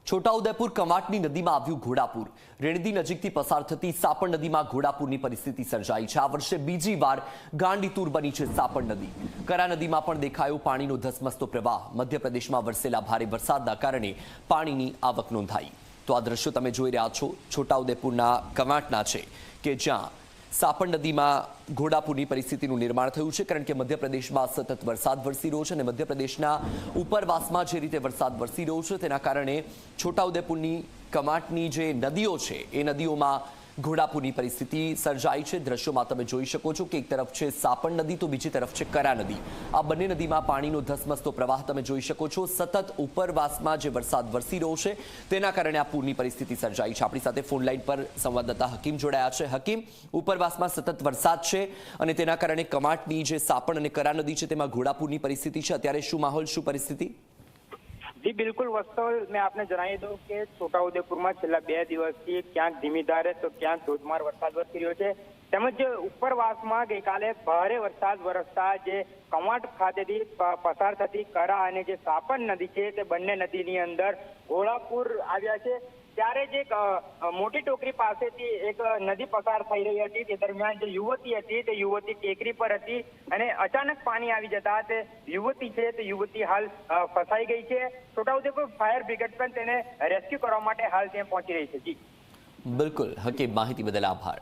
છોટાઉદેપુર કમાટની નદીમાં આવ્યું ઘોડાપુર। રેણદી નજીકથી પસાર થતી સાપણ નદીમાં ઘોડાપુરની પરિસ્થિતિ સર્જાઈ છે। આ વર્ષે બીજી વાર ગાંડીતુર બની છે સાપણ નદી। કરા નદીમાં પણ દેખાયો પાણીનો ધસમસતો પ્રવાહ। મધ્યપ્રદેશમાં વરસેલા ભારે વરસાદના કારણે પાણીની આવક નોંધાઈ। તો આ દ્રશ્યો તમે જોઈ રહ્યા છો છોટાઉદેપુરના કમાટના છે કે જ્યાં સાપણ નદીમાં ઘોડાપુરની પરિસ્થિતિનું નિર્માણ થયું છે, કારણ કે મધ્યપ્રદેશમાં સતત વરસાદ વરસી રહ્યો છે અને મધ્યપ્રદેશના ઉપરવાસમાં જે રીતે વરસાદ વરસી રહ્યો છે તેના કારણે છોટાઉદેપુરની કમાટની જે નદીઓ છે એ નદીઓમાં ઘોડાપુરની પરિસ્થિતિ સર્જાઈ છે। દ્રશ્યોમાં તમે જોઈ શકો છો કે એક તરફ છે સાપણ નદી તો બીજી તરફ છે કરા નદી। આ બંને નદીમાં પાણીનો ધસમસતો પ્રવાહ તમે જોઈ શકો છો। સતત ઉપરવાસમાં જે વરસાદ વરસી રહ્યો છે તેના કારણે આ પૂરની પરિસ્થિતિ સર્જાઈ છે। આપણી સાથે ફોન લાઈન પર સંવાદદાતા હકીમ જોડાયા છે। હકીમ, ઉપરવાસમાં સતત વરસાદ છે અને તેના કારણે કમાટની જે સાપણ અને કરા નદી છે તેમાં ઘોડાપુરની પરિસ્થિતિ છે। અત્યારે શું માહોલ, શું પરિસ્થિતિ? જી બિલકુલ વસ્તુ મેં આપને જણાવી દઉં કે છોટાઉદેપુરમાં છેલ્લા 2 દિવસથી ક્યાંક ધીમી ધારે તો ક્યાંક ધોધમાર વરસાદ વરસી રહ્યો છે। તેમજ ઉપરવાસમાં ગઈકાલે ભારે વરસાદ વરસતા જે કમાટ ખાતેથી પસાર થતી કરા અને જે સાપણ નદી છે તે બંને નદીની અંદર ઘોડાપુર આવ્યા છે। ત્યારે જે મોટી ટોકરી પાસેથી એક નદી પસાર થઈ રહી હતી તે દરમિયાન જે યુવતી હતી તે યુવતી ટેકરી પર હતી અને અચાનક પાણી આવી જતા તે યુવતી છે તે યુવતી હાલ ફસાઈ ગઈ છે। છોટાઉદેપુર ફાયર બ્રિગેડ પણ તેને રેસ્ક્યુ કરવા માટે હાલ ત્યાં પહોંચી રહી છે। જી બિલકુલ હકીમ, માહિતી બદલ આભાર।